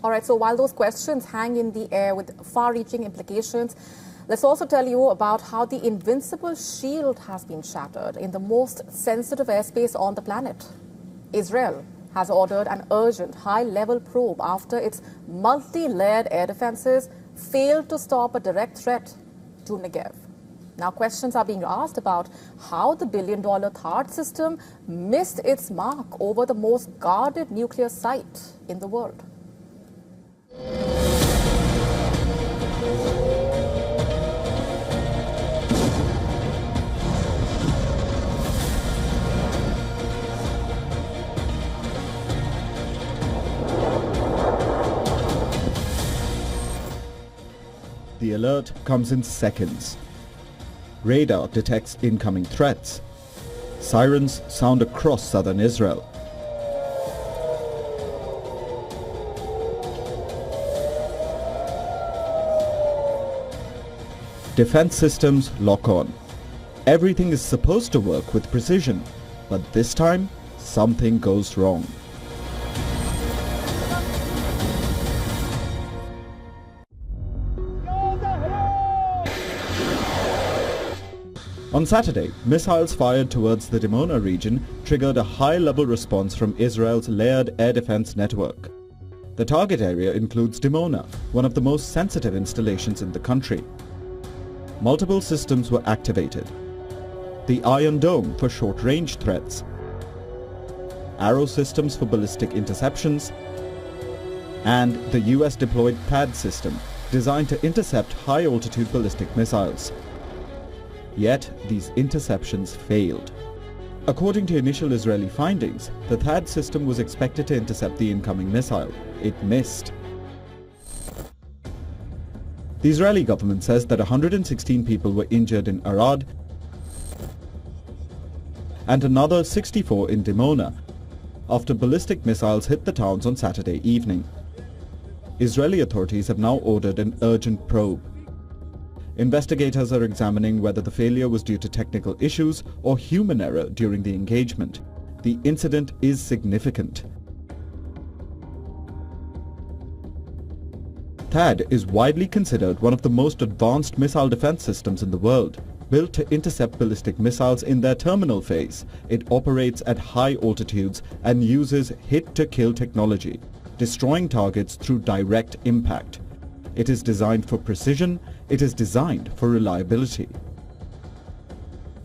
All right, so while those questions hang in the air with far-reaching implications, let's also tell you about how the invincible shield has been shattered in the most sensitive airspace on the planet. Israel has ordered an urgent high-level probe after its multi-layered air defenses failed to stop a direct threat to Negev. Now, questions are being asked about how the billion-dollar THAAD system missed its mark over the most guarded nuclear site in the world. The alert comes in seconds. Radar detects incoming threats. Sirens sound across southern Israel. Defense systems lock on. Everything is supposed to work with precision, but this time, something goes wrong. On Saturday, missiles fired towards the Dimona region triggered a high-level response from Israel's layered air defense network. The target area includes Dimona, one of the most sensitive installations in the country. Multiple systems were activated. The Iron Dome for short-range threats, Arrow systems for ballistic interceptions, and the US deployed THAAD system designed to intercept high-altitude ballistic missiles. Yet, these interceptions failed. According to initial Israeli findings, the THAAD system was expected to intercept the incoming missile. It missed. The Israeli government says that 116 people were injured in Arad and another 64 in Dimona after ballistic missiles hit the towns on Saturday evening. Israeli authorities have now ordered an urgent probe. Investigators are examining whether the failure was due to technical issues or human error during the engagement. The incident is significant. THAAD is widely considered one of the most advanced missile defense systems in the world. Built to intercept ballistic missiles in their terminal phase, it operates at high altitudes and uses hit-to-kill technology, destroying targets through direct impact. It is designed for precision. It is designed for reliability.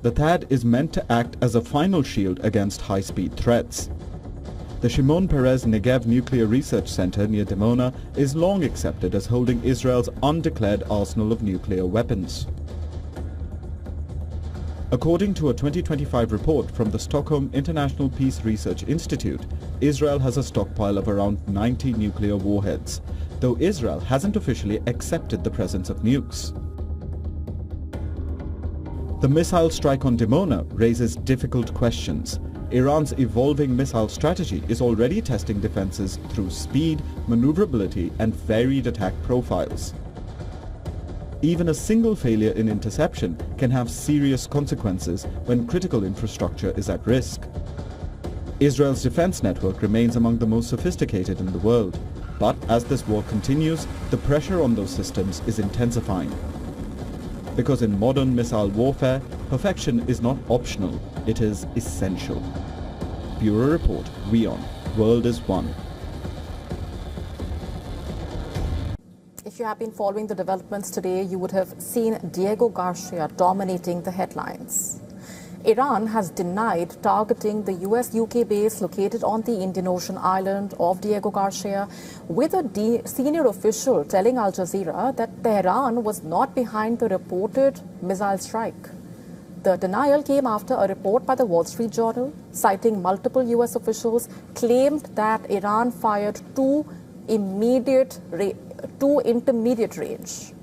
The THAAD is meant to act as a final shield against high-speed threats. The Shimon Peres Negev Nuclear Research Center near Dimona is long accepted as holding Israel's undeclared arsenal of nuclear weapons. According to a 2025 report from the Stockholm International Peace Research Institute, Israel has a stockpile of around 90 nuclear warheads, though Israel hasn't officially accepted the presence of nukes. The missile strike on Dimona raises difficult questions. Iran's evolving missile strategy is already testing defenses through speed, maneuverability, and varied attack profiles. Even a single failure in interception can have serious consequences when critical infrastructure is at risk. Israel's defense network remains among the most sophisticated in the world. But as this war continues, the pressure on those systems is intensifying. Because in modern missile warfare, perfection is not optional, it is essential. Bureau Report, WION, World is One. If you have been following the developments today, you would have seen Diego Garcia dominating the headlines. Iran has denied targeting the US-UK base located on the Indian Ocean island of Diego Garcia, with a senior official telling Al Jazeera that Tehran was not behind the reported missile strike. The denial came after a report by the Wall Street Journal, citing multiple US officials, claimed that Iran fired two intermediate range.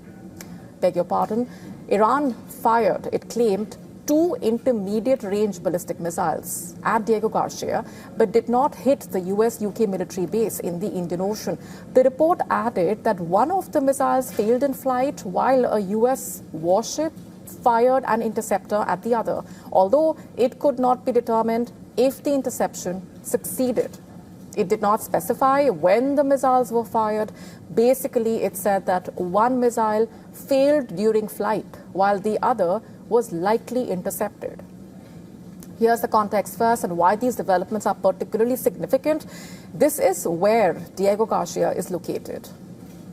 Beg your pardon. Iran fired, it claimed, two intermediate-range ballistic missiles at Diego Garcia, but did not hit the US-UK military base in the Indian Ocean. The report added that one of the missiles failed in flight while a US warship fired an interceptor at the other, although it could not be determined if the interception succeeded. It did not specify when the missiles were fired. Basically, it said that one missile failed during flight, while the other was likely intercepted. Here's the context first and why these developments are particularly significant. This is where Diego Garcia is located.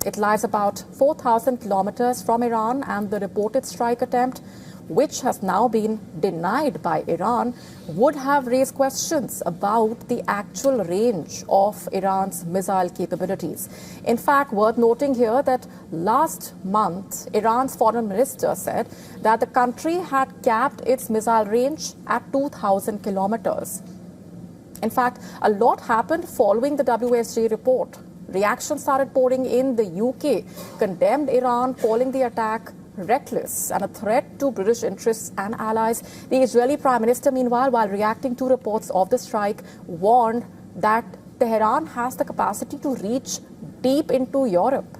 It lies about 4,000 kilometers from Iran, and the reported strike attempt, which has now been denied by Iran, would have raised questions about the actual range of Iran's missile capabilities. In fact, worth noting here that last month, Iran's foreign minister said that the country had capped its missile range at 2,000 kilometers. In fact, a lot happened following the WSG report. Reactions started pouring in. The UK condemned Iran, calling the attack reckless and a threat to British interests and allies. The Israeli Prime Minister, meanwhile, while reacting to reports of the strike, warned that Tehran has the capacity to reach deep into Europe.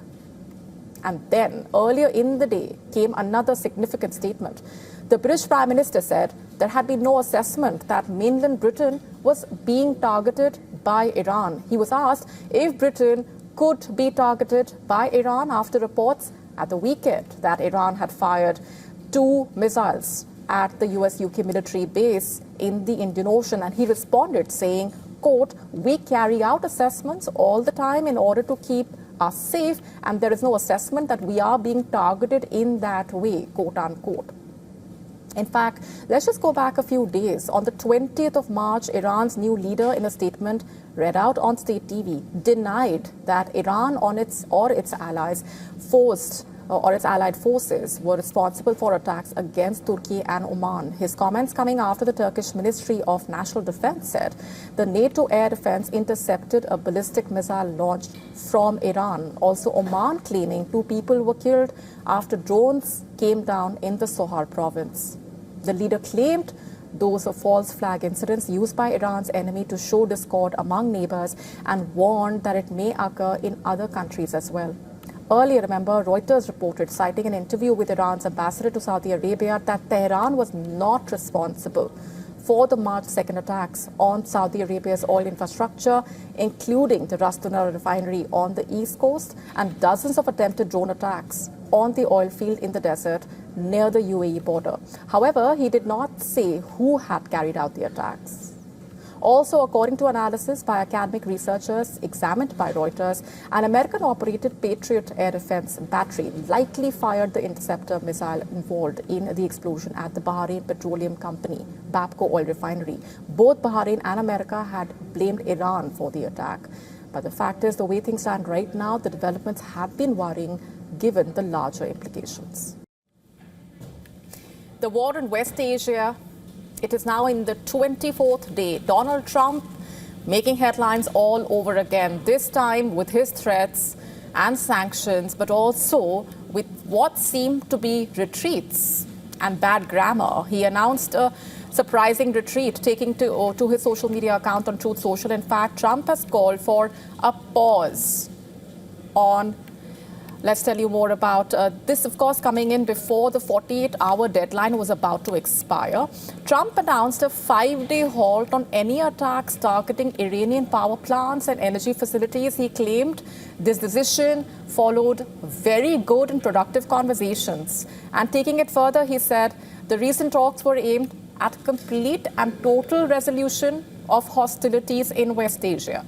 And then, earlier in the day, came another significant statement. The British Prime Minister said there had been no assessment that mainland Britain was being targeted by Iran. He was asked if Britain could be targeted by Iran after reports at the weekend that Iran had fired 2 missiles at the US-UK military base in the Indian Ocean. And he responded saying, quote, "We carry out assessments all the time in order to keep us safe, and there is no assessment that we are being targeted in that way," quote unquote. In fact, let's just go back a few days. On the 20th of March, Iran's new leader, in a statement read out on state TV, denied that Iran or its allies its allied forces were responsible for attacks against Turkey and Oman. His comments coming after the Turkish Ministry of National Defense said the NATO air defense intercepted a ballistic missile launched from Iran. Also, Oman claiming 2 people were killed after drones came down in the Sohar province. The leader claimed those are false flag incidents used by Iran's enemy to show discord among neighbors and warned that it may occur in other countries as well. Earlier, remember, Reuters reported, citing an interview with Iran's ambassador to Saudi Arabia, that Tehran was not responsible for the March 2nd attacks on Saudi Arabia's oil infrastructure, including the Ras Tanura refinery on the east coast and dozens of attempted drone attacks on the oil field in the desert near the UAE border. However, he did not say who had carried out the attacks. Also, according to analysis by academic researchers examined by Reuters, an American-operated Patriot air defense battery likely fired the interceptor missile involved in the explosion at the Bahrain Petroleum Company, Bapco oil refinery. Both Bahrain and America had blamed Iran for the attack. But the fact is, the way things stand right now, the developments have been worrying given the larger implications. The war in West Asia, it is now in the 24th day. Donald Trump making headlines all over again, this time with his threats and sanctions, but also with what seemed to be retreats and bad grammar. He announced a surprising retreat, taking to his social media account on Truth Social. In fact, Trump has called for a pause on. Let's tell you more about this, of course, coming in before the 48-hour deadline was about to expire. Trump announced a 5-day halt on any attacks targeting Iranian power plants and energy facilities. He claimed this decision followed very good and productive conversations. And taking it further, he said the recent talks were aimed at complete and total resolution of hostilities in West Asia.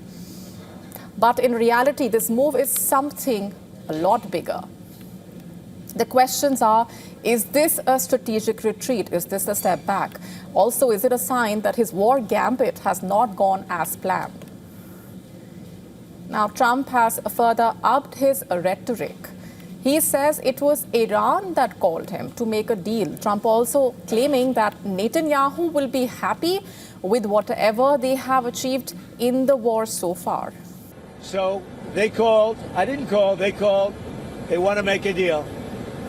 But in reality, this move is something a lot bigger. The questions are, is this a strategic retreat? Is this a step back? Also, is it a sign that his war gambit has not gone as planned? Now, Trump has further upped his rhetoric. He says it was Iran that called him to make a deal. Trump also claiming that Netanyahu will be happy with whatever they have achieved in the war so far. So they called. I didn't call. They called. They want to make a deal.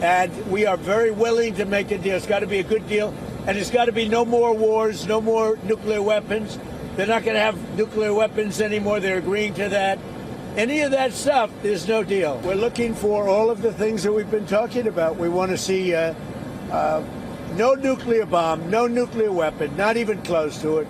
And we are very willing to make a deal. It's got to be a good deal. And it's got to be no more wars, no more nuclear weapons. They're not going to have nuclear weapons anymore. They're agreeing to that. Any of that stuff, there's no deal. We're looking for all of the things that we've been talking about. We want to see no nuclear bomb, no nuclear weapon, not even close to it.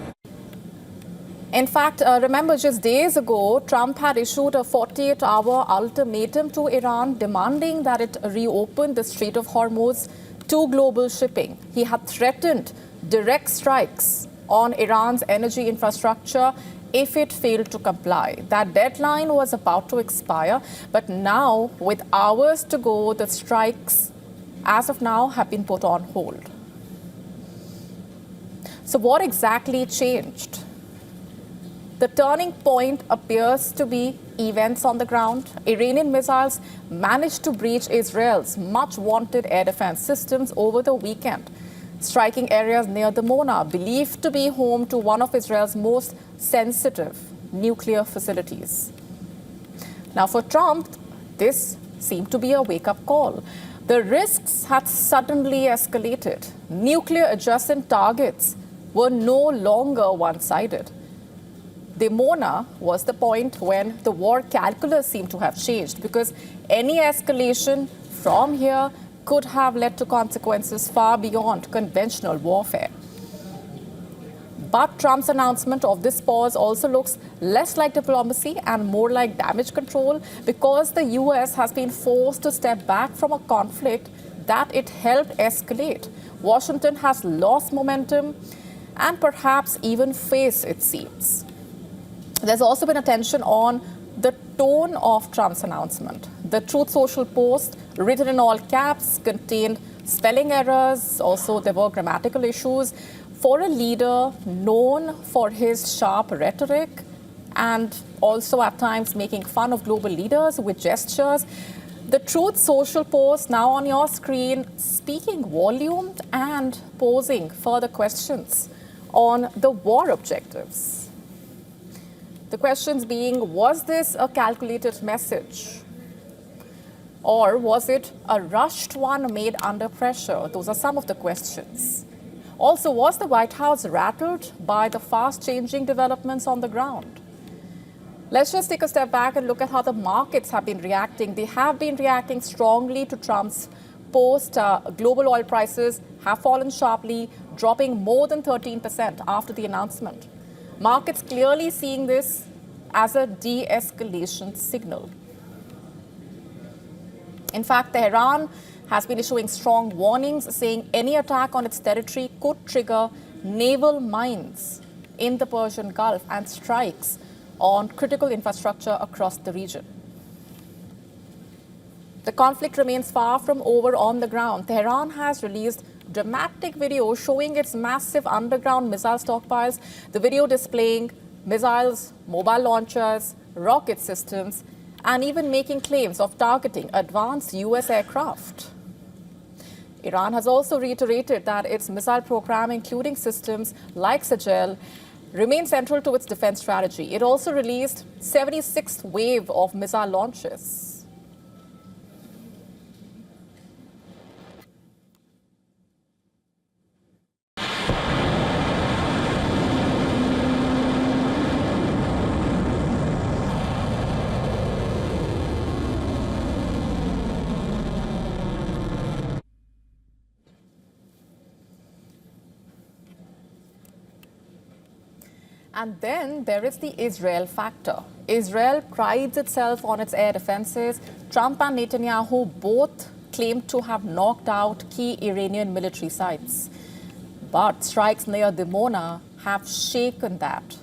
In fact, remember just days ago, Trump had issued a 48-hour ultimatum to Iran demanding that it reopen the Strait of Hormuz to global shipping. He had threatened direct strikes on Iran's energy infrastructure if it failed to comply. That deadline was about to expire, but now, with hours to go, the strikes, as of now, have been put on hold. So what exactly changed? The turning point appears to be events on the ground. Iranian missiles managed to breach Israel's much-wanted air defense systems over the weekend, striking areas near Dimona, believed to be home to one of Israel's most sensitive nuclear facilities. Now, for Trump, this seemed to be a wake-up call. The risks had suddenly escalated. Nuclear-adjacent targets were no longer one-sided. Dimona was the point when the war calculus seemed to have changed, because any escalation from here could have led to consequences far beyond conventional warfare. But Trump's announcement of this pause also looks less like diplomacy and more like damage control, because the US has been forced to step back from a conflict that it helped escalate. Washington has lost momentum and perhaps even faced its seats. There's also been attention on the tone of Trump's announcement. The Truth Social post, written in all caps, contained spelling errors. Also, there were grammatical issues. For a leader known for his sharp rhetoric and also at times making fun of global leaders with gestures, the Truth Social post, now on your screen, speaking volume and posing further questions on the war objectives. The questions being, was this a calculated message? Or was it a rushed one made under pressure? Those are some of the questions. Also, was the White House rattled by the fast-changing developments on the ground? Let's just take a step back and look at how the markets have been reacting. They have been reacting strongly to Trump's post. Global oil prices have fallen sharply, dropping more than 13% after the announcement. Markets clearly seeing this as a de-escalation signal. In fact, Tehran has been issuing strong warnings, saying any attack on its territory could trigger naval mines in the Persian Gulf and strikes on critical infrastructure across the region. The conflict remains far from over on the ground. Tehran has released dramatic video showing its massive underground missile stockpiles. The video displaying missiles, mobile launchers, rocket systems, and even making claims of targeting advanced US aircraft. Iran has also reiterated that its missile program, including systems like Sajal, remains central to its defense strategy. It also released 76th wave of missile launches. And then there is the Israel factor. Israel prides itself on its air defenses. Trump and Netanyahu both claim to have knocked out key Iranian military sites. But strikes near Dimona have shaken that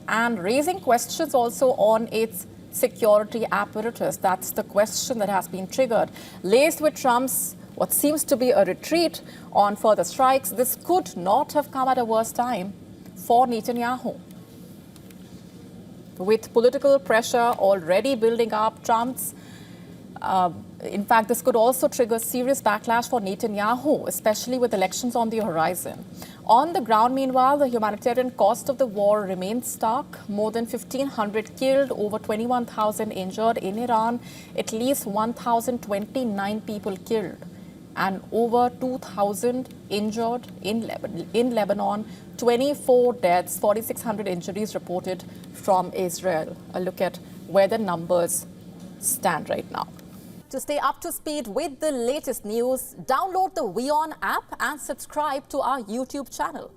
and raising questions also on its security apparatus. That's the question that has been triggered. Laced with Trump's what seems to be a retreat on further strikes, this could not have come at a worse time for Netanyahu. With political pressure already building up, in fact, this could also trigger serious backlash for Netanyahu, especially with elections on the horizon. On the ground, meanwhile, the humanitarian cost of the war remains stark. More than 1,500 killed, over 21,000 injured in Iran, at least 1,029 people killed, and over 2,000 injured in Lebanon, 24 deaths, 4,600 injuries reported from Israel. A look at where the numbers stand right now. To stay up to speed with the latest news, download the WION app and subscribe to our YouTube channel.